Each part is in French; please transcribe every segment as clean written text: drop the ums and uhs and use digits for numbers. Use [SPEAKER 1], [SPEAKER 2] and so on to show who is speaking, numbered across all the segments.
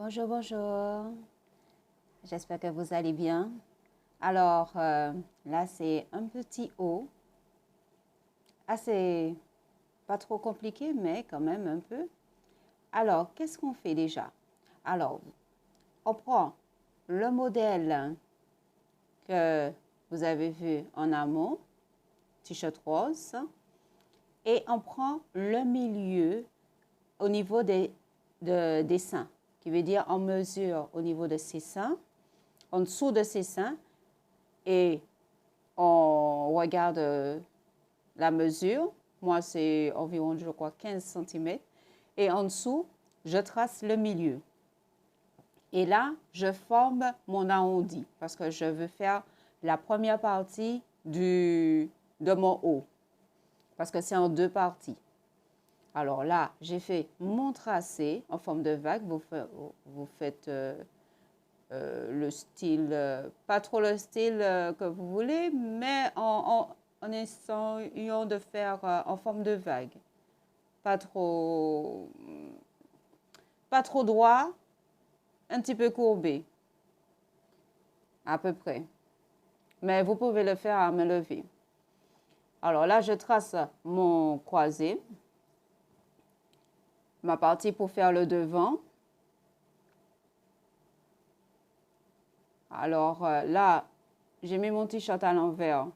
[SPEAKER 1] Bonjour, bonjour. J'espère que vous allez bien. Alors, là, c'est un petit haut, assez pas trop compliqué, mais quand même un peu. Alors, qu'est-ce qu'on fait déjà? Alors, on prend le modèle que vous avez vu en amont, t-shirt rose, et on prend le milieu au niveau des seins, qui veut dire on mesure au niveau de ses seins, en dessous de ses seins, et on regarde la mesure. Moi, c'est environ, je crois, 15 cm. Et en dessous, je trace le milieu. Et là, je forme mon arrondi parce que je veux faire la première partie de mon haut. Parce que c'est en deux parties. Alors là, j'ai fait mon tracé en forme de vague. Vous faites le style, pas trop le style que vous voulez, mais en essayant de faire en forme de vague. Pas trop droit, un petit peu courbé, à peu près. Mais vous pouvez le faire à main levée. Alors là, je trace mon croisé, ma partie pour faire le devant. Alors là, j'ai mis mon t-shirt à l'envers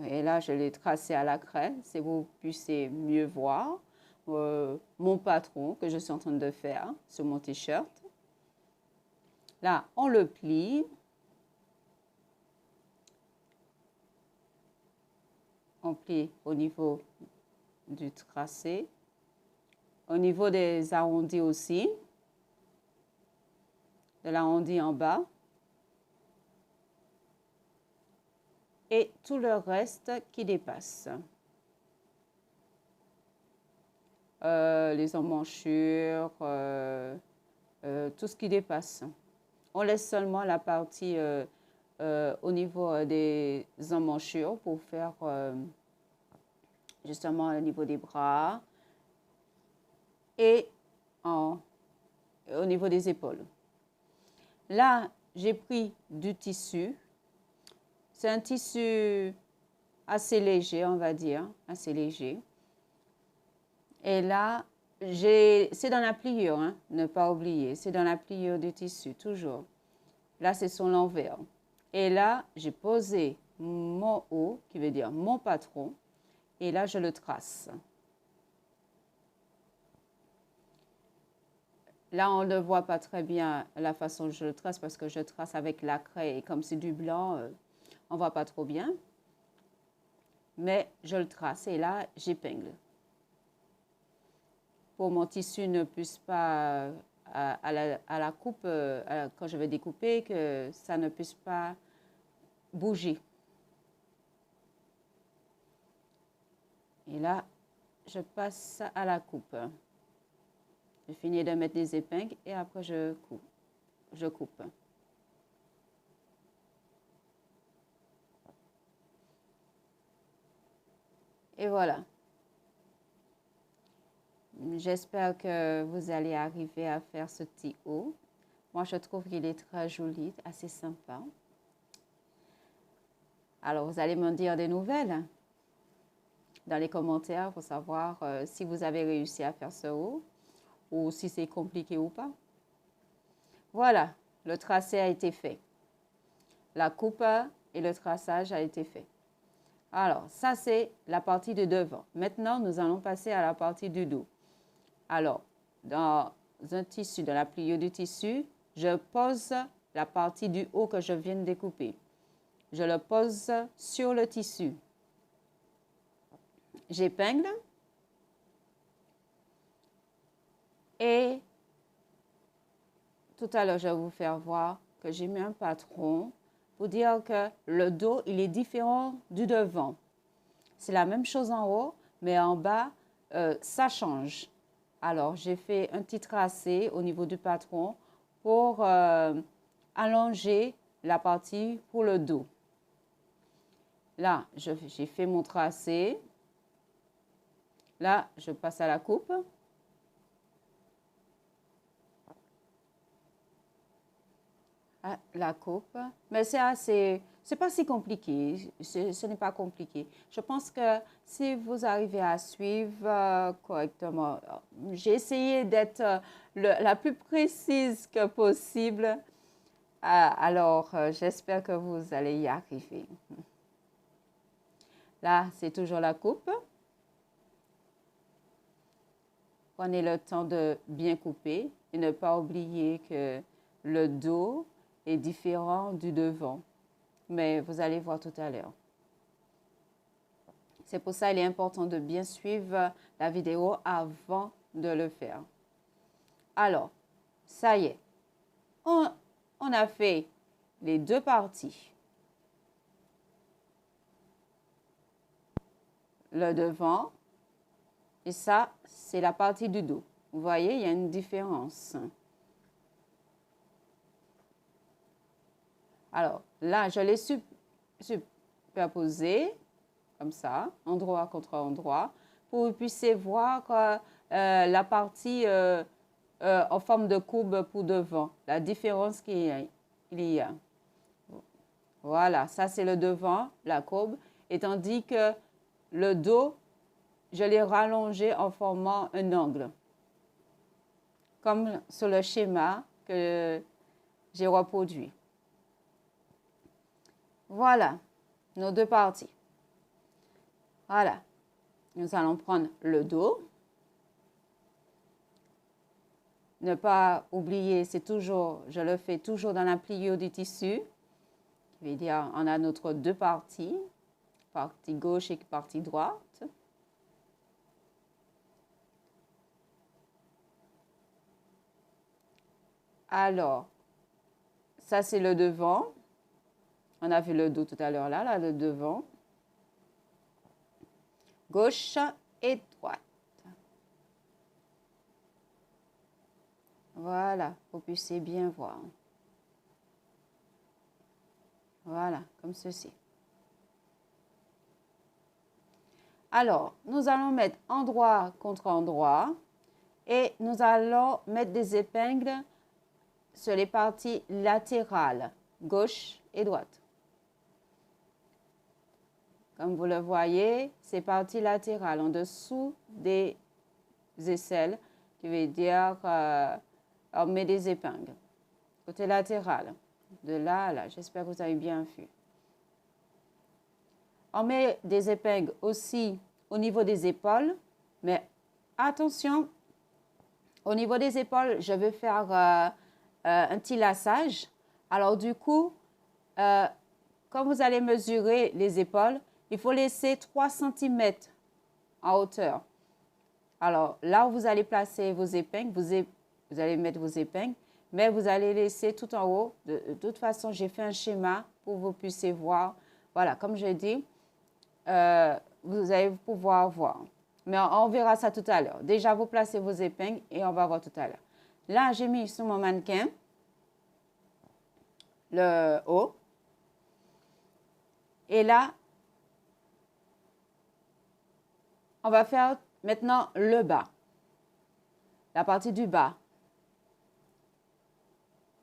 [SPEAKER 1] et là, je l'ai tracé à la craie, si vous puissiez mieux voir mon patron que je suis en train de faire sur mon t-shirt. Là, on le plie. On plie au niveau du tracé, au niveau des arrondis aussi, de l'arrondi en bas. Et tout le reste qui dépasse. Les emmanchures, tout ce qui dépasse. On laisse seulement la partie au niveau des emmanchures pour faire justement au niveau des bras et au niveau des épaules. Là, j'ai pris du tissu. C'est un tissu assez léger, on va dire, assez léger. Et là, c'est dans la pliure, hein, ne pas oublier, c'est dans la pliure du tissu, toujours. Là, c'est sur l'envers. Et là, j'ai posé mon haut, qui veut dire mon patron, et là, je le trace. Là, on ne voit pas très bien la façon dont je le trace parce que je trace avec la craie et comme c'est du blanc, on ne voit pas trop bien. Mais je le trace et là, j'épingle. Pour mon tissu ne puisse pas, à la coupe, quand je vais découper, que ça ne puisse pas bouger. Et là, je passe ça à la coupe. Je finis de mettre des épingles et après je coupe. Et voilà. J'espère que vous allez arriver à faire ce petit haut. Moi, je trouve qu'il est très joli, assez sympa. Alors, vous allez me dire des nouvelles dans les commentaires pour savoir si vous avez réussi à faire ce haut ou si c'est compliqué ou pas. Voilà, le tracé a été fait. La coupe et le traçage a été fait. Alors, ça, c'est la partie de devant. Maintenant, nous allons passer à la partie du dos. Alors, dans un tissu, dans la pliure du tissu, je pose la partie du haut que je viens de découper. Je le pose sur le tissu. J'épingle et tout à l'heure, je vais vous faire voir que j'ai mis un patron pour dire que le dos, il est différent du devant. C'est la même chose en haut, mais en bas, ça change. Alors, j'ai fait un petit tracé au niveau du patron pour allonger la partie pour le dos. Là, j'ai fait mon tracé. Là, je passe à la coupe. la coupe. Mais c'est pas si compliqué. Ce n'est pas compliqué. Je pense que si vous arrivez à suivre correctement, j'ai essayé d'être la plus précise que possible. Alors, j'espère que vous allez y arriver. Là, c'est toujours la coupe. Prenez le temps de bien couper et ne pas oublier que le dos est différent du devant. Mais vous allez voir tout à l'heure. C'est pour ça qu'il est important de bien suivre la vidéo avant de le faire. Alors, ça y est. On a fait les deux parties. Le devant. Et ça, c'est la partie du dos. Vous voyez, il y a une différence. Alors, là, je l'ai superposé, comme ça, endroit contre endroit, pour que vous puissiez voir la partie en forme de courbe pour devant, la différence qu'il y a. Voilà, ça c'est le devant, la courbe, et tandis que le dos, je l'ai rallongé en formant un angle, comme sur le schéma que j'ai reproduit. Voilà, nos deux parties. Voilà, nous allons prendre le dos. Ne pas oublier, je le fais toujours dans la pliure du tissu. Je veux dire, on a notre deux parties, partie gauche et partie droite. Alors, ça c'est le devant. On a vu le dos tout à l'heure là, le devant. Gauche et droite. Voilà, vous puissiez bien voir. Voilà, comme ceci. Alors, nous allons mettre endroit contre endroit et nous allons mettre des épingles sur les parties latérales, gauche et droite. Comme vous le voyez, ces parties latérales en dessous des aisselles, qui veut dire on met des épingles. Côté latéral, de là à là, j'espère que vous avez bien vu. On met des épingles aussi au niveau des épaules, mais attention, au niveau des épaules, je vais faire un petit laçage. Alors du coup, quand vous allez mesurer les épaules, il faut laisser 3 cm en hauteur. Alors là où vous allez placer vos épingles, vous allez mettre vos épingles, mais vous allez laisser tout en haut. De toute façon, j'ai fait un schéma pour que vous puissiez voir. Voilà, comme je dis, vous allez pouvoir voir. Mais on verra ça tout à l'heure. Déjà, vous placez vos épingles et on va voir tout à l'heure. Là, j'ai mis sur mon mannequin le haut. Et là, on va faire maintenant le bas. La partie du bas.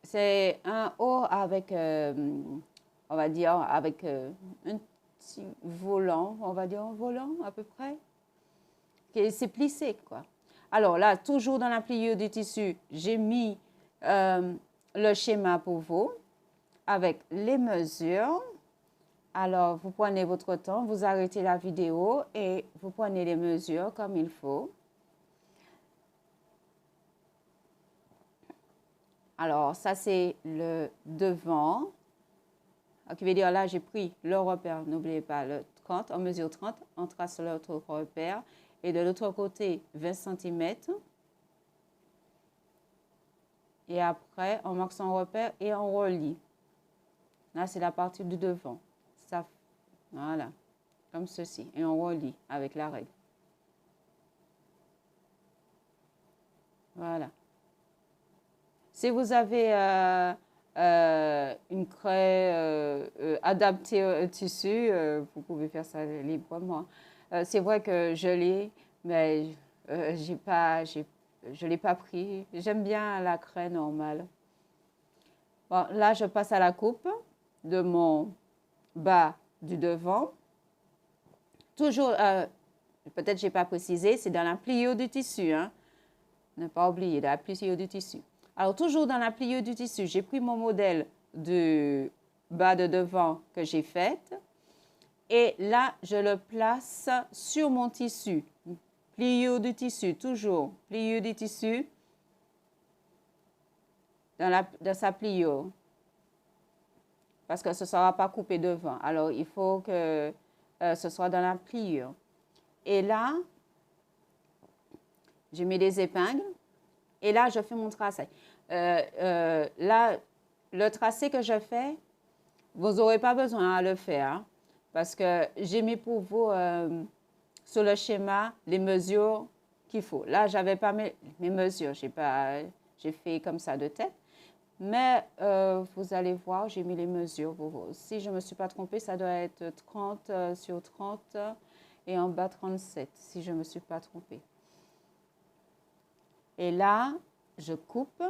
[SPEAKER 1] C'est un haut avec, on va dire, avec un petit volant, on va dire un volant à peu près. C'est plissé, quoi. Alors là, toujours dans la pliure du tissu, j'ai mis le schéma pour vous avec les mesures. Alors, vous prenez votre temps, vous arrêtez la vidéo et vous prenez les mesures comme il faut. Alors, ça, c'est le devant. Qui veut dire, là, j'ai pris le repère, n'oubliez pas, le 30, on mesure 30, on trace l'autre repère. Et de l'autre côté, 20 cm. Et après, on marque son repère et on relie. Là, c'est la partie du devant. Ça, voilà, comme ceci. Et on relie avec la règle. Voilà. Si vous avez une craie adaptée au tissu, vous pouvez faire ça librement. C'est vrai que je l'ai, mais je ne l'ai pas pris. J'aime bien la craie normale. Bon, là, je passe à la coupe de mon bas du devant. Toujours, peut-être je n'ai pas précisé, c'est dans la pliure du tissu. Hein. Ne pas oublier, dans la pliure du tissu. Alors, toujours dans la pliure du tissu, j'ai pris mon modèle du bas de devant que j'ai fait. Et là, je le place sur mon tissu. Pliure du tissu, toujours. Pliure du tissu dans sa pliure. Parce que ce ne sera pas coupé devant. Alors, il faut que ce soit dans la pliure. Et là, je mets des épingles. Et là, je fais mon tracé. Là, le tracé que je fais, vous n'aurez pas besoin à le faire. Hein, parce que j'ai mis pour vous sur le schéma les mesures qu'il faut. Là, je n'avais pas mes mesures. J'ai fait comme ça de tête. Mais vous allez voir, j'ai mis les mesures. Si je ne me suis pas trompée, ça doit être 30 sur 30 et en bas 37, si je ne me suis pas trompée. Et là, je coupe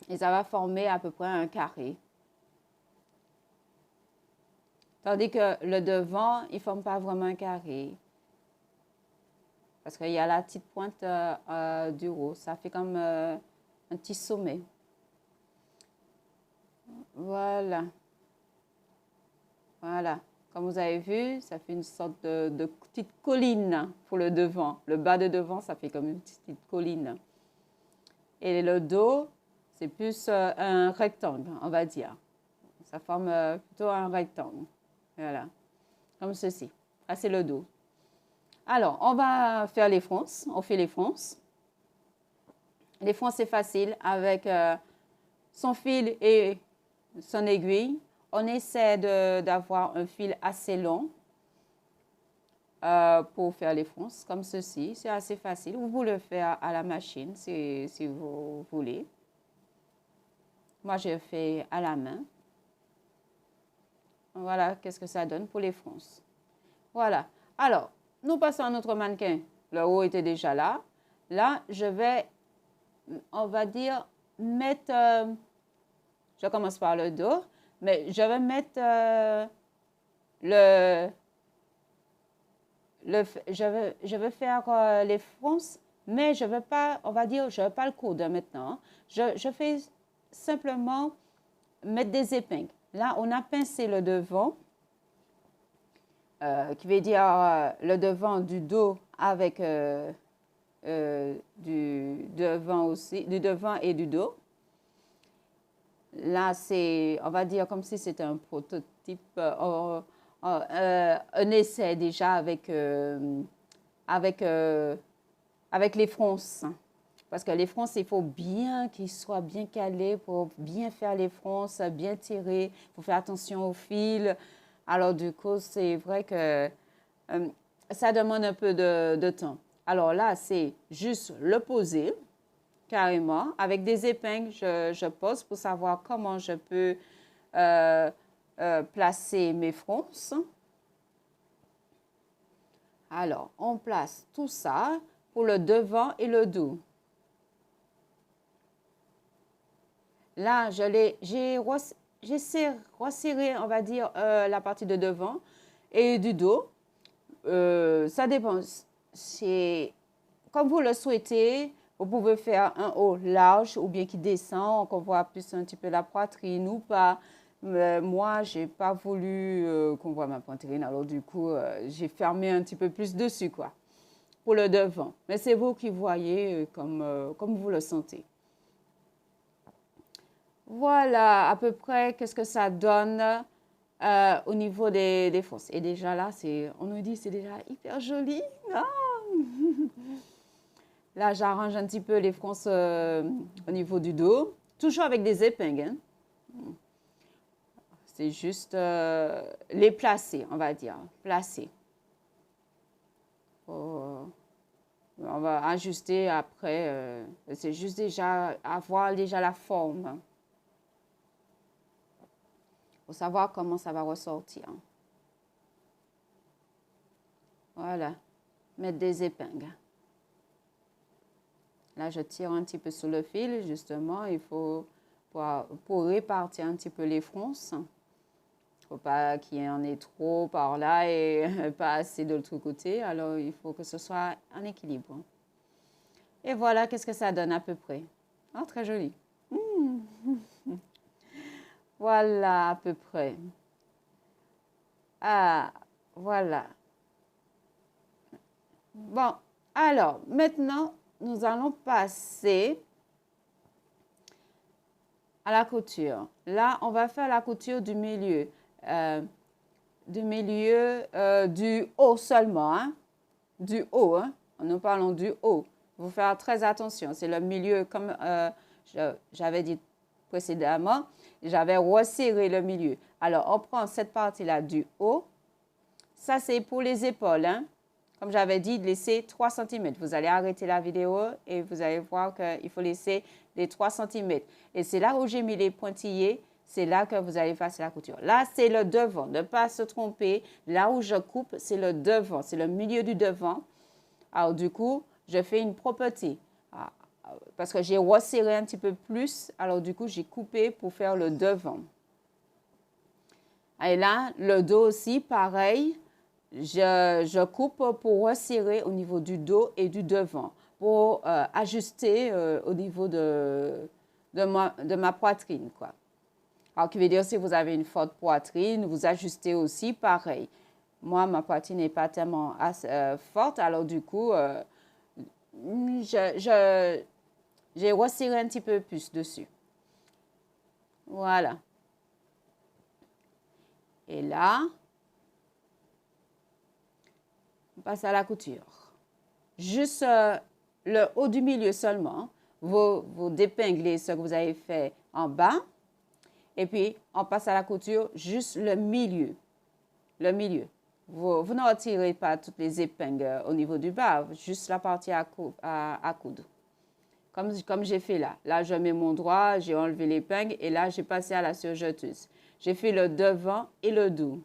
[SPEAKER 1] et ça va former à peu près un carré. Tandis que le devant, il ne forme pas vraiment un carré. Parce qu'il y a la petite pointe du haut. Ça fait comme un petit sommet. Voilà. Voilà. Comme vous avez vu, ça fait une sorte de petite colline pour le devant. Le bas de devant, ça fait comme une petite colline. Et le dos, c'est plus un rectangle, on va dire. Ça forme plutôt un rectangle. Voilà. Comme ceci. Ah, c'est le dos. Alors, on va faire les fronces. On fait les fronces. Les fronces, c'est facile. Avec son fil et son aiguille, on essaie d'avoir un fil assez long pour faire les fronces, comme ceci. C'est assez facile. Vous pouvez le faire à la machine si vous voulez. Moi, je fais à la main. Voilà, qu'est-ce que ça donne pour les fronces. Voilà. Alors, nous passons à notre mannequin. Le haut était déjà là. Là, je vais, on va dire, mettre... je commence par le dos, mais je vais mettre je vais faire les fronces, mais je ne vais pas, on va dire, je ne vais pas le coudre maintenant. Je fais simplement mettre des épingles. Là, on a pincé le devant, qui veut dire le devant du dos avec du devant aussi, du devant et du dos. Là, c'est, on va dire comme si c'était un prototype, un essai déjà avec les fronces. Parce que les fronces, il faut bien qu'ils soient bien calés pour bien faire les fronces, bien tirer. Il faut faire attention au fil. Alors, du coup, c'est vrai que ça demande un peu de temps. Alors là, c'est juste le poser carrément. Avec des épingles, je pose pour savoir comment je peux placer mes fronces. Alors, on place tout ça pour le devant et le dos. Là, j'ai resserré, on va dire, la partie de devant et du dos. Ça dépend. C'est comme vous le souhaitez. Vous pouvez faire un haut large ou bien qui descend, qu'on voit plus un petit peu la poitrine ou pas. Mais moi, je n'ai pas voulu qu'on voit ma poitrine. Alors, du coup, j'ai fermé un petit peu plus dessus, quoi, pour le devant. Mais c'est vous qui voyez comme vous le sentez. Voilà, à peu près, qu'est-ce que ça donne au niveau des fronces. Et déjà là, on nous dit c'est déjà hyper joli. Ah là, j'arrange un petit peu les fronces au niveau du dos, toujours avec des épingles. Hein. C'est juste les placer, on va dire, placer. On va ajuster après. C'est juste déjà avoir déjà la forme. Pour savoir comment ça va ressortir. Voilà. Mettre des épingles. Là, je tire un petit peu sur le fil, justement. Il faut pour répartir un petit peu les fronces. Il ne faut pas qu'il y en ait trop par là et pas assez de l'autre côté. Alors, il faut que ce soit en équilibre. Et voilà, qu'est-ce que ça donne à peu près. Oh, très joli. Voilà, à peu près. Ah, voilà. Bon, alors, maintenant, nous allons passer à la couture. Là, on va faire la couture du milieu. Du haut seulement, hein? Du haut, hein? Nous parlons du haut. Il faut faire très attention. C'est le milieu, comme j'avais dit précédemment, j'avais resserré le milieu. Alors, on prend cette partie-là du haut. Ça, c'est pour les épaules, hein? Comme j'avais dit, laisser 3 cm. Vous allez arrêter la vidéo et vous allez voir qu'il faut laisser les 3 cm. Et c'est là où j'ai mis les pointillés. C'est là que vous allez faire la couture. Là, c'est le devant. Ne pas se tromper. Là où je coupe, c'est le devant. C'est le milieu du devant. Alors, du coup, je fais une propreté. Parce que j'ai resserré un petit peu plus. Alors, du coup, j'ai coupé pour faire le devant. Et là, le dos aussi, pareil. Je coupe pour resserrer au niveau du dos et du devant, pour ajuster au niveau de ma poitrine, quoi. Alors, qui veut dire, si vous avez une forte poitrine, vous ajustez aussi pareil. Moi, ma poitrine n'est pas tellement forte, alors du coup, j'ai resserré un petit peu plus dessus. Voilà. Et là, on passe à la couture. Juste le haut du milieu seulement. Vous dépinglez ce que vous avez fait en bas. Et puis, on passe à la couture, juste le milieu. Le milieu. Vous ne retirez pas toutes les épingles au niveau du bas, juste la partie à coudre. Comme j'ai fait là. Là, je mets mon doigt, j'ai enlevé l'épingle et là, j'ai passé à la surjeteuse. J'ai fait le devant et le dos.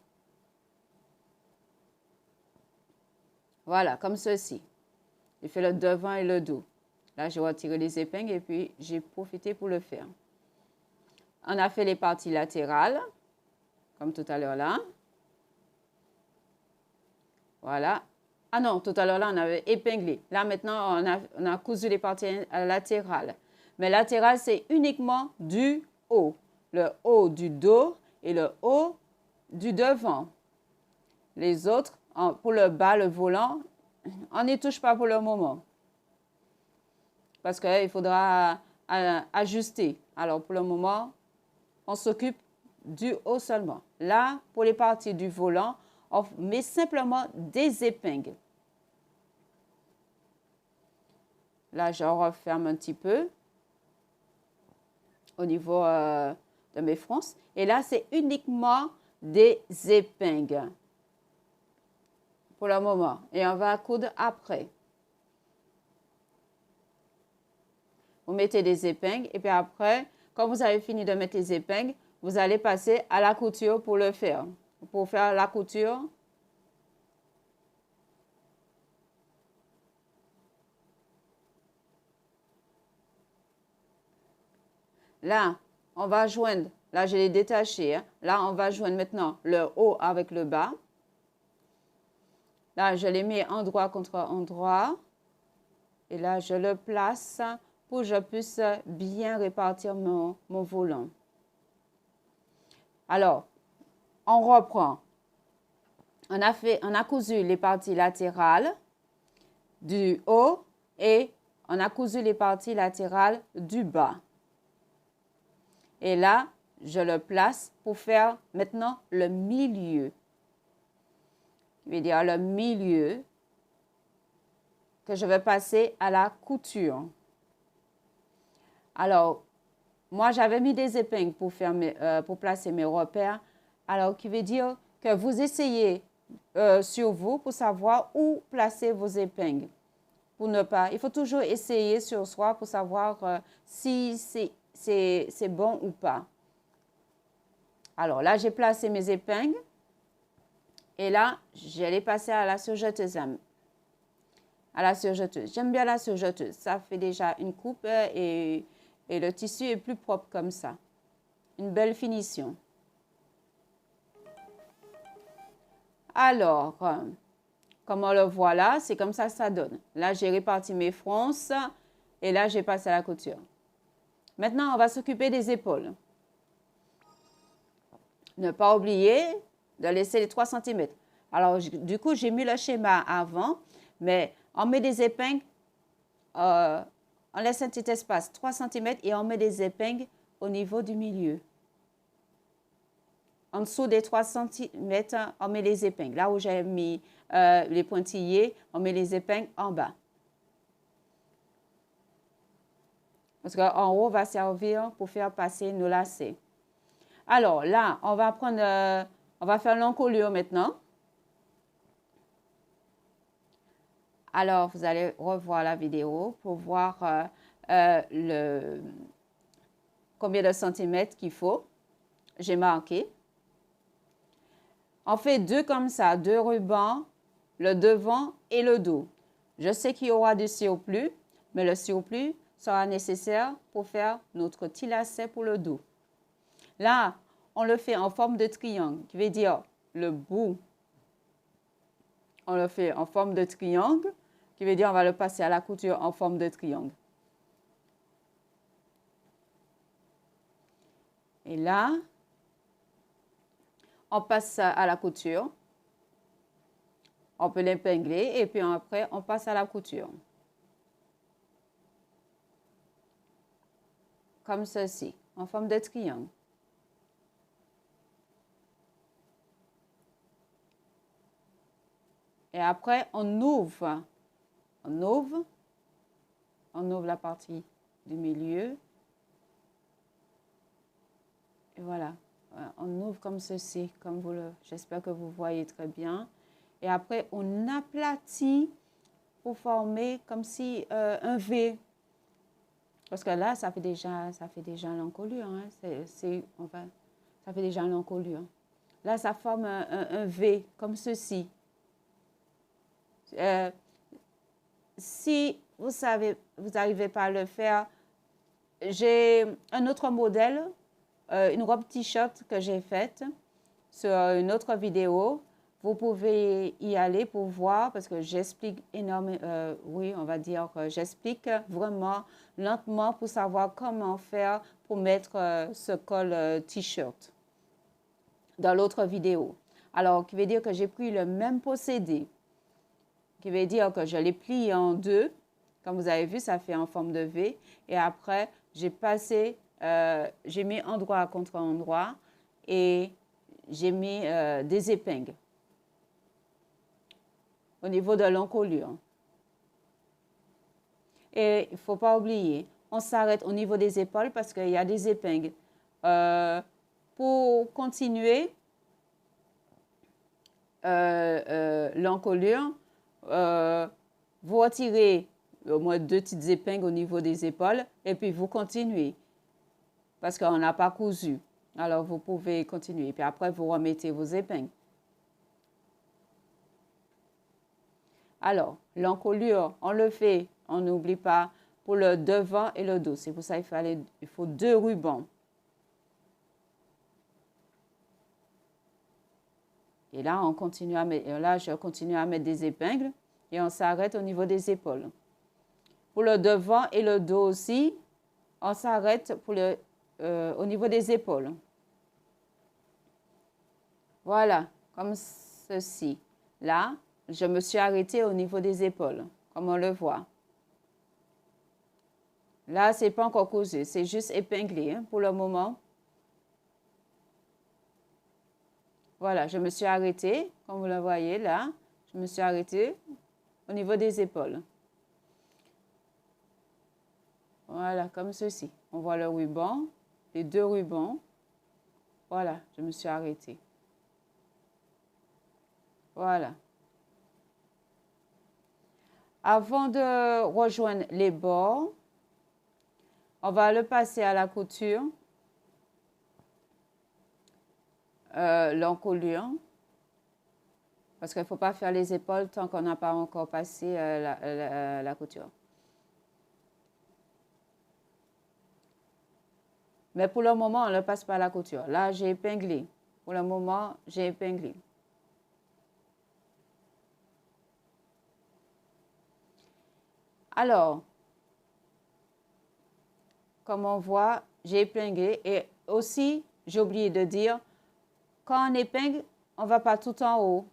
[SPEAKER 1] Voilà, comme ceci. J'ai fait le devant et le dos. Là, j'ai retiré les épingles et puis j'ai profité pour le faire. On a fait les parties latérales, comme tout à l'heure là. Voilà. Ah non, tout à l'heure là, on avait épinglé. Là, maintenant, on a cousu les parties latérales. Mais latéral, c'est uniquement du haut. Le haut du dos et le haut du devant. Les autres, pour le bas, le volant, on n'y touche pas pour le moment. Parce qu'il faudra ajuster. Alors, pour le moment, on s'occupe du haut seulement. Là, pour les parties du volant, on met simplement des épingles. Là, je referme un petit peu au niveau de mes fronces. Et là, c'est uniquement des épingles pour le moment. Et on va coudre après. Vous mettez des épingles et puis après, quand vous avez fini de mettre les épingles, vous allez passer à la couture pour le faire. Pour faire la couture, là, on va joindre, là je l'ai détaché, hein. Là on va joindre maintenant le haut avec le bas. Là je les mets endroit contre endroit et là je le place pour que je puisse bien répartir mon volant. Alors, on reprend. On a cousu les parties latérales du haut et on a cousu les parties latérales du bas. Et là, je le place pour faire maintenant le milieu. Je vais dire le milieu que je vais passer à la couture. Alors, moi, j'avais mis des épingles pour placer mes repères. Alors, qui veut dire que vous essayez sur vous pour savoir où placer vos épingles. Pour ne pas, il faut toujours essayer sur soi pour savoir si c'est bon ou pas. Alors là, j'ai placé mes épingles et là, je les passer à la surjeteuse. J'aime bien la surjeteuse. Ça fait déjà une coupe et Et le tissu est plus propre comme ça. Une belle finition. Alors, comme on le voit là, c'est comme ça que ça donne. Là, j'ai réparti mes fronces et là, j'ai passé à la couture. Maintenant, on va s'occuper des épaules. Ne pas oublier de laisser les 3 cm. Alors, du coup, j'ai mis le schéma avant, mais on met des épingles, on laisse un petit espace, 3 cm, et on met des épingles au niveau du milieu. En dessous des 3 cm, on met les épingles. Là où j'ai mis les pointillés, on met les épingles en bas. Parce qu'en haut, va servir pour faire passer nos lacets. Alors là, on va faire l'encolure maintenant. Alors, vous allez revoir la vidéo pour voir combien de centimètres qu'il faut. J'ai marqué. On fait 2 comme ça, 2 rubans, le devant et le dos. Je sais qu'il y aura du surplus, mais le surplus sera nécessaire pour faire notre petit lacet pour le dos. Là, on le fait en forme de triangle, qui veut dire le bout. On le fait en forme de triangle, qui veut dire on va le passer à la couture en forme de triangle. Et là, on passe à la couture. On peut l'épingler et puis après, on passe à la couture. Comme ceci, en forme de triangle. Et après, on ouvre la partie du milieu. Et voilà, on ouvre comme ceci, j'espère que vous voyez très bien. Et après, on aplatit pour former comme si un V. Parce que là, ça fait déjà l'encolure. Hein. Ça fait déjà l'encolure. Là, ça forme un V, comme ceci. Si vous n'arrivez pas à le faire, j'ai un autre modèle, une robe t-shirt que j'ai faite sur une autre vidéo. Vous pouvez y aller pour voir parce que j'explique énormément, oui, on va dire que j'explique vraiment lentement pour savoir comment faire pour mettre ce col t-shirt dans l'autre vidéo. Alors, qui veut dire que j'ai pris le même procédé, qui veut dire que je l'ai plié en 2. Comme vous avez vu, ça fait en forme de V. Et après, j'ai mis endroit contre endroit et j'ai mis des épingles au niveau de l'encolure. Et il ne faut pas oublier, on s'arrête au niveau des épaules parce qu'il y a des épingles. Pour continuer l'encolure, vous retirez au moins 2 petites épingles au niveau des épaules et puis vous continuez parce qu'on n'a pas cousu. Alors, vous pouvez continuer. Puis après, vous remettez vos épingles. Alors, l'encolure, on le fait, on n'oublie pas, pour le devant et le dos. C'est pour ça qu'il faut 2 rubans. Et là, je continue à mettre des épingles et on s'arrête au niveau des épaules. Pour le devant et le dos aussi, on s'arrête au niveau des épaules. Voilà, comme ceci. Là, je me suis arrêtée au niveau des épaules, comme on le voit. Là, ce n'est pas encore cousu, c'est juste épinglé hein, pour le moment. Voilà, je me suis arrêtée, comme vous le voyez là, je me suis arrêtée au niveau des épaules. Voilà, comme ceci. On voit le ruban, les 2 rubans. Voilà, je me suis arrêtée. Voilà. Avant de rejoindre les bords, on va le passer à la couture, l'encolure, parce qu'il ne faut pas faire les épaules tant qu'on n'a pas encore passé la couture. Mais pour le moment, on ne passe pas à la couture. Là, j'ai épinglé. Pour le moment, j'ai épinglé. Alors, comme on voit, j'ai épinglé. Et aussi, j'ai oublié de dire, quand on épingle, on ne va pas tout en haut.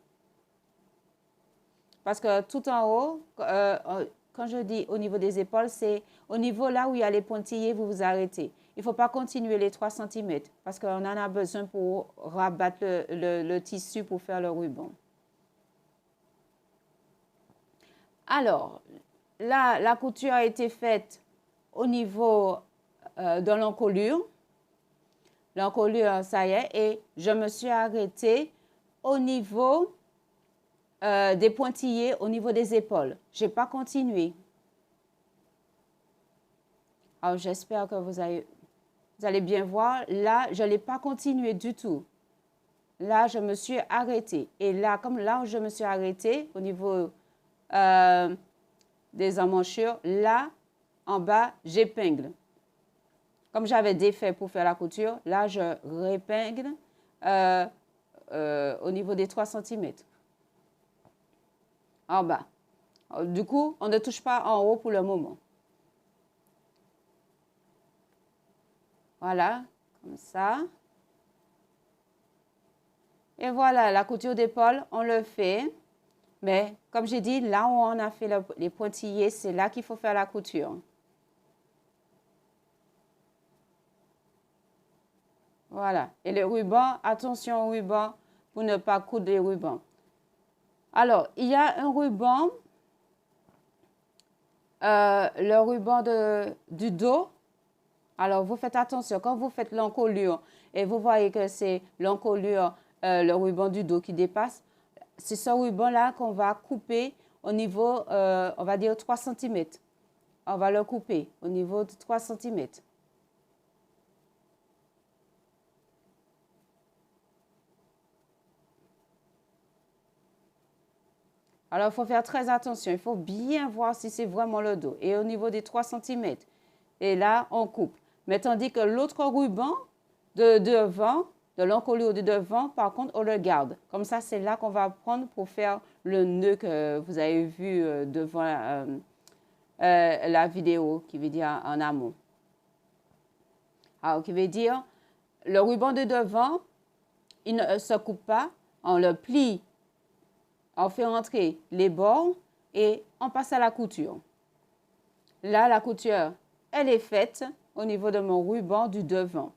[SPEAKER 1] Parce que tout en haut, quand je dis au niveau des épaules, c'est au niveau là où il y a les pointillés, vous vous arrêtez. Il ne faut pas continuer les 3 cm parce qu'on en a besoin pour rabattre le tissu pour faire le ruban. Alors, là, la couture a été faite au niveau de l'encolure. L'encolure, ça y est, et je me suis arrêtée au niveau des pointillés, au niveau des épaules. Je n'ai pas continué. Alors, j'espère que vous allez bien voir. Là, je n'ai pas continué du tout. Là, je me suis arrêtée. Et là, comme là où je me suis arrêtée, au niveau des emmanchures, là, en bas, j'épingle. Comme j'avais défait pour faire la couture, là, je répingle au niveau des 3 cm. En bas. Du coup, on ne touche pas en haut pour le moment. Voilà, comme ça. Et voilà, la couture d'épaule, on le fait. Mais comme j'ai dit, là où on a fait les pointillés, c'est là qu'il faut faire la couture. Voilà. Et le ruban, attention au ruban pour ne pas coudre les rubans. Alors, il y a un ruban, le ruban du dos. Alors, vous faites attention, quand vous faites l'encolure et vous voyez que c'est l'encolure, le ruban du dos qui dépasse, c'est ce ruban-là qu'on va couper au niveau, on va dire 3 cm. On va le couper au niveau de 3 cm. Alors, il faut faire très attention. Il faut bien voir si c'est vraiment le dos. Et au niveau des 3 cm. Et là, on coupe. Mais tandis que l'autre ruban de devant, de l'encolure de devant, par contre, on le garde. Comme ça, c'est là qu'on va prendre pour faire le nœud que vous avez vu devant la vidéo, qui veut dire en amont. Alors, qui veut dire, le ruban de devant, il ne se coupe pas. On le plie, on fait rentrer les bords et on passe à la couture. Là, la couture, elle est faite au niveau de mon ruban du devant.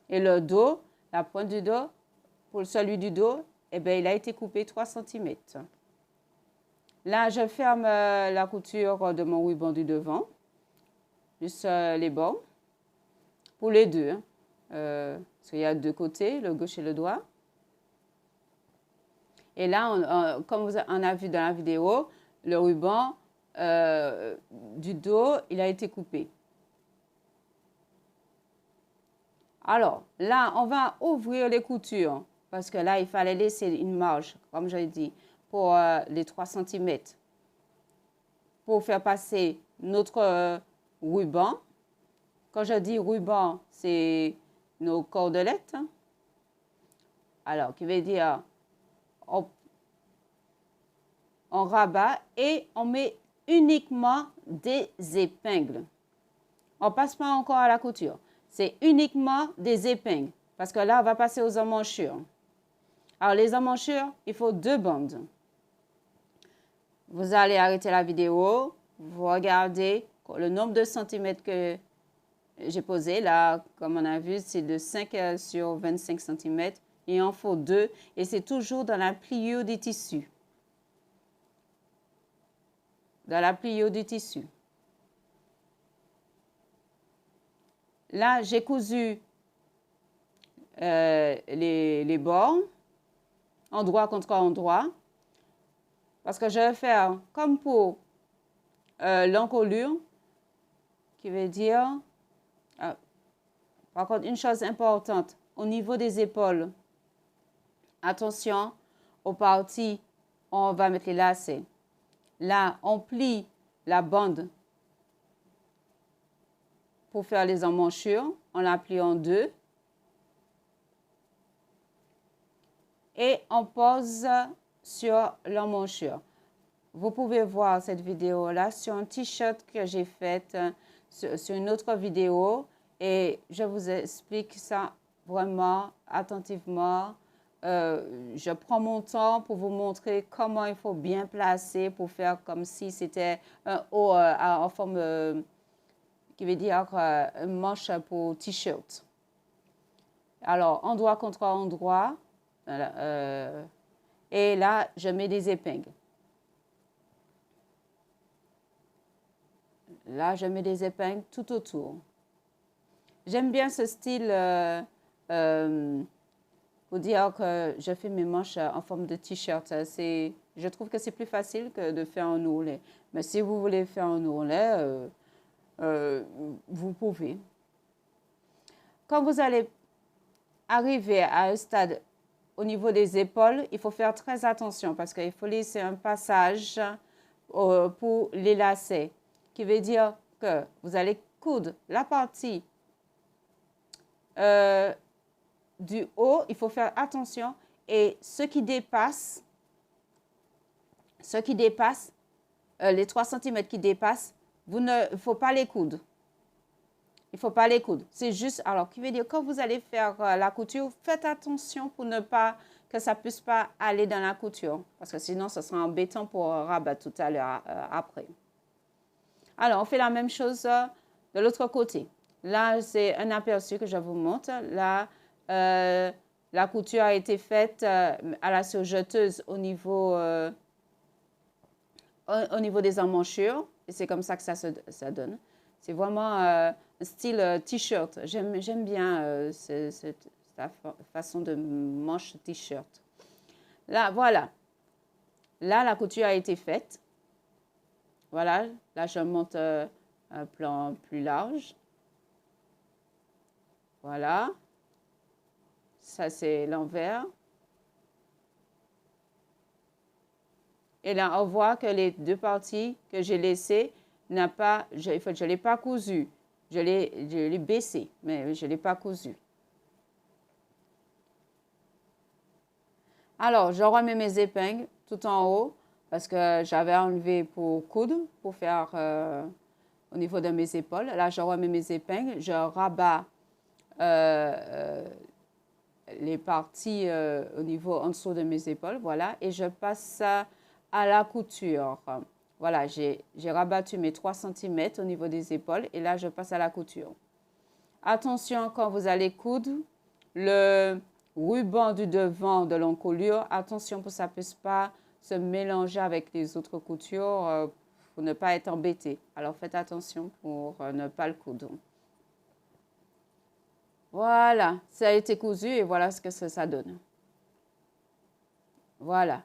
[SPEAKER 1] Et le dos, la pointe du dos, pour celui du dos, eh bien, il a été coupé 3 cm. Là, je ferme la couture de mon ruban du devant, juste les bords, pour les deux. Parce qu'il y a deux côtés, le gauche et le droit. Et là, comme on a vu dans la vidéo, le ruban du dos, il a été coupé. Alors, là, on va ouvrir les coutures parce que là, il fallait laisser une marge, comme je l'ai dit, pour les 3 cm pour faire passer notre ruban. Quand je dis ruban, c'est nos cordelettes. Alors, qui veut dire, on rabat et on met uniquement des épingles. On ne passe pas encore à la couture. C'est uniquement des épingles. Parce que là, on va passer aux emmanchures. Alors, les emmanchures, il faut 2 bandes. Vous allez arrêter la vidéo. Vous regardez le nombre de centimètres que j'ai posé. Là, comme on a vu, c'est de 5 sur 25 cm. Il en faut 2. Et c'est toujours dans la pliure du tissu. Dans la pliure du tissu. Là, j'ai cousu les bords, endroit contre endroit, parce que je vais faire comme pour l'encolure, qui veut dire, par contre, une chose importante, au niveau des épaules, attention aux parties, on va mettre les lacets. Là, on plie la bande pour faire les emmanchures. on la plie en deux. Et on pose sur l'emmanchure. Vous pouvez voir cette vidéo-là sur un t-shirt que j'ai fait sur une autre vidéo. Et je vous explique ça vraiment attentivement. Je prends mon temps pour vous montrer comment il faut bien placer pour faire comme si c'était un haut en forme qui veut dire une manche pour t-shirt. Alors, endroit contre endroit. Et là, je mets des épingles. Là, je mets des épingles tout autour. J'aime bien ce style pour dire que je fais mes manches en forme de t-shirt. Je trouve que c'est plus facile que de faire un ourlet. Mais si vous voulez faire un ourlet, vous pouvez. Quand vous allez arriver à un stade au niveau des épaules, il faut faire très attention parce qu'il faut laisser un passage pour les lacets, qui veut dire que vous allez coudre la partie du haut, il faut faire attention, et ce qui dépasse, les 3 cm qui dépassent, il ne faut pas les coudre. Il ne faut pas les coudre. C'est juste, alors, qui veut dire, quand vous allez faire la couture, faites attention pour ne pas, que ça ne puisse pas aller dans la couture. Parce que sinon, ce sera embêtant pour rabattre tout à l'heure après. Alors, on fait la même chose de l'autre côté. Là, c'est un aperçu que je vous montre. Là, la couture a été faite à la surjeteuse au niveau des emmanchures. Et c'est comme ça que ça donne. C'est vraiment style t-shirt. J'aime bien cette façon de manche t-shirt. Là, voilà. Là, la couture a été faite. Voilà. Là, je monte un plan plus large. Voilà. Ça, c'est l'envers. Et là, on voit que les deux parties que j'ai laissées, je ne l'ai pas cousu. Je l'ai baissé, mais je ne l'ai pas cousu. Alors, je remets mes épingles tout en haut parce que j'avais enlevé pour coudre, pour faire au niveau de mes épaules. Là, je remets mes épingles, je rabats les parties au niveau en dessous de mes épaules, voilà, et je passe ça à la couture. Voilà, j'ai rabattu mes 3 cm au niveau des épaules et là, je passe à la couture. Attention, quand vous allez coudre, le ruban du devant de l'encolure, attention pour que ça ne puisse pas se mélanger avec les autres coutures pour ne pas être embêté. Alors, faites attention pour ne pas le coudre. Voilà, ça a été cousu et voilà ce que ça donne. Voilà.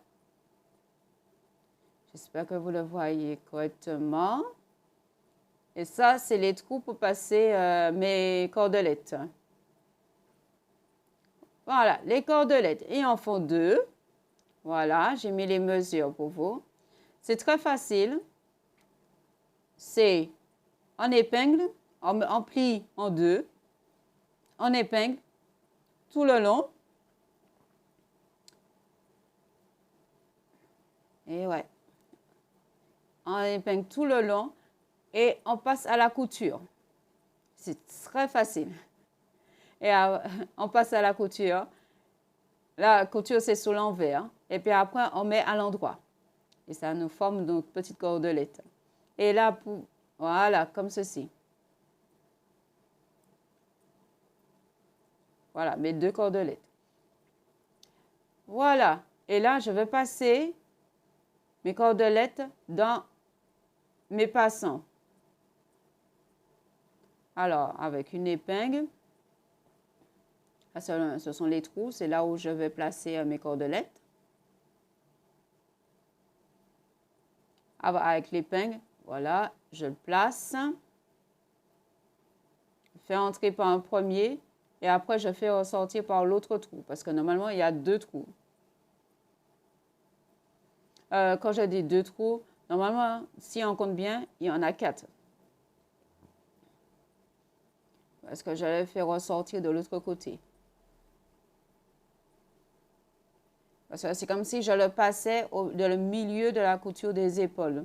[SPEAKER 1] J'espère que vous le voyez correctement. Et ça, c'est les trous pour passer mes cordelettes. Voilà, les cordelettes. Et en font 2. Voilà, j'ai mis les mesures pour vous. C'est très facile. C'est en épingle, on plie en 2. En épingle tout le long. Et ouais. On épingle tout le long et on passe à la couture. C'est très facile. Et on passe à la couture. La couture, c'est sur l'envers. Et puis après, on met à l'endroit. Et ça nous forme notre petite cordelette. Et là, voilà, comme ceci. Voilà, mes 2 cordelettes. Voilà. Et là, je vais passer mes cordelettes dans mes passants. Alors, avec une épingle, ce sont les trous, c'est là où je vais placer mes cordelettes. Avec l'épingle, voilà, je le place. Je fais entrer par un premier et après je fais ressortir par l'autre trou parce que normalement il y a 2 trous. Quand je dis 2 trous, normalement, si on compte bien, il y en a 4. Parce que je le fais ressortir de l'autre côté. Parce que c'est comme si je le passais dans le milieu de la couture des épaules.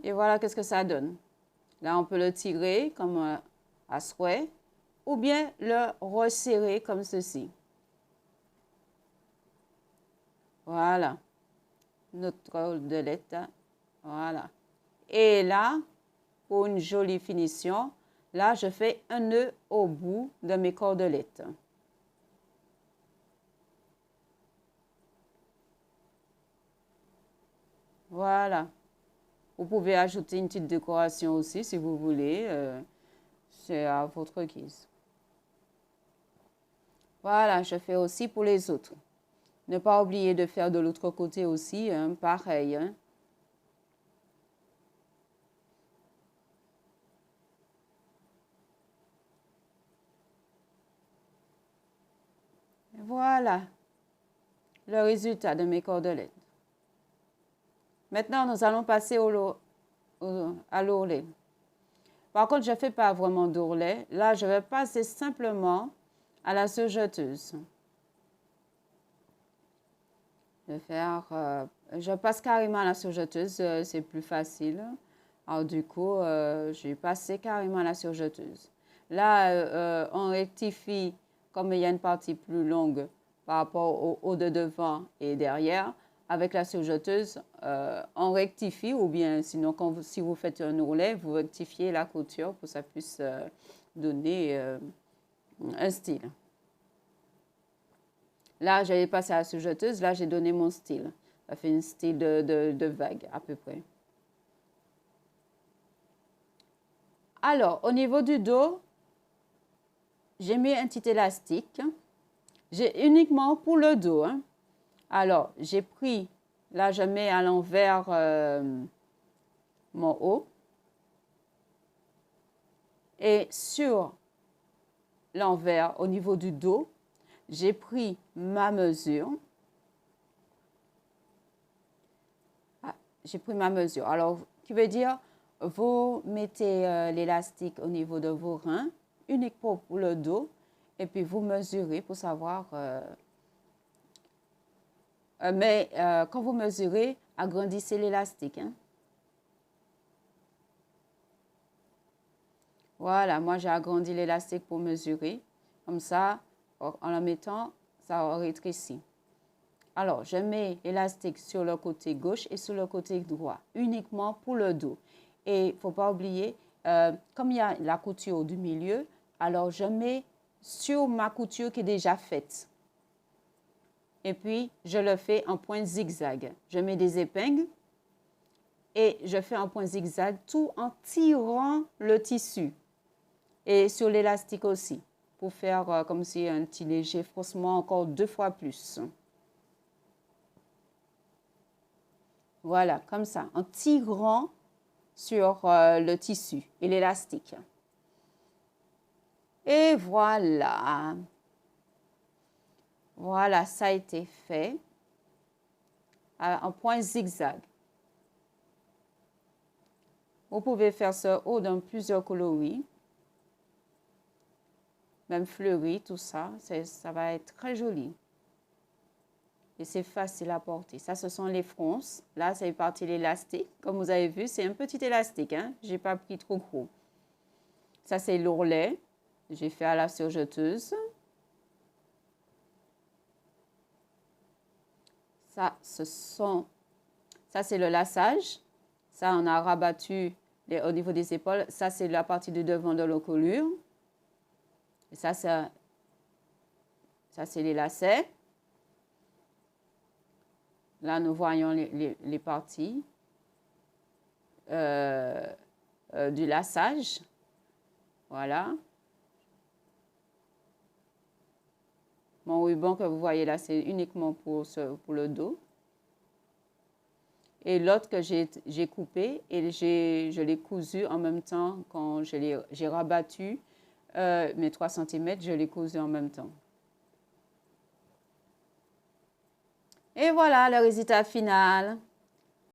[SPEAKER 1] Et voilà qu'est-ce que ça donne. Là, on peut le tirer comme à souhait ou bien le resserrer comme ceci. Voilà. Notre cordelette. Voilà. Et là, pour une jolie finition, là, je fais un nœud au bout de mes cordelettes. Voilà. Vous pouvez ajouter une petite décoration aussi si vous voulez. C'est à votre guise. Voilà, je fais aussi pour les autres. Ne pas oublier de faire de l'autre côté aussi, hein, pareil. Hein. Voilà le résultat de mes cordelettes. Maintenant, nous allons passer à l'ourlet. Par contre, je ne fais pas vraiment d'ourlet. Là, je vais passer simplement à la surjeteuse. Je passe carrément à la surjeteuse, c'est plus facile. Alors du coup, j'ai passé carrément à la surjeteuse. Là, on rectifie, comme il y a une partie plus longue par rapport au de devant et derrière, avec la surjeteuse, on rectifie ou bien sinon, si vous faites un ourlet, vous rectifiez la couture pour que ça puisse donner un style. Là, j'avais passé à la surjeteuse, là, j'ai donné mon style. Ça fait un style de vague à peu près. Alors, au niveau du dos, j'ai mis un petit élastique. J'ai uniquement pour le dos. Hein. Alors, j'ai pris, là, je mets à l'envers mon haut. Et sur l'envers, au niveau du dos, j'ai pris ma mesure. J'ai pris ma mesure. Alors, qui veut dire, vous mettez l'élastique au niveau de vos reins, uniquement pour le dos, et puis vous mesurez pour savoir. Mais quand vous mesurez, agrandissez l'élastique. Hein. Voilà, moi j'ai agrandi l'élastique pour mesurer. Comme ça, en le mettant, ça rétrécit. Alors, je mets l'élastique sur le côté gauche et sur le côté droit, uniquement pour le dos. Et il ne faut pas oublier, comme il y a la couture du milieu, alors je mets sur ma couture qui est déjà faite. Et puis, je le fais en point zigzag. Je mets des épingles et je fais un point zigzag tout en tirant le tissu. Et sur l'élastique aussi, pour faire comme si un petit léger froissement encore 2 fois plus. Voilà, comme ça, en tirant sur le tissu et l'élastique. Et voilà. Voilà, ça a été fait en point zigzag. Vous pouvez faire ce haut dans plusieurs coloris, même fleuri, tout ça, ça va être très joli. Et c'est facile à porter. Ça, ce sont les fronces. Là, c'est parti l'élastique. Comme vous avez vu, c'est un petit élastique. Hein? Je n'ai pas pris trop gros. Ça, c'est l'ourlet. J'ai fait à la surjeteuse. Ça, c'est le laçage. Ça, on a rabattu au niveau des épaules. Ça, c'est la partie de devant de l'encolure. Et ça, c'est les lacets. Là, nous voyons les parties du laçage. Voilà. Mon ruban que vous voyez là, c'est uniquement pour le dos. Et l'autre que j'ai coupé, et je l'ai cousu en même temps quand j'ai rabattu mes 3 cm, je l'ai cousu en même temps. Et voilà le résultat final.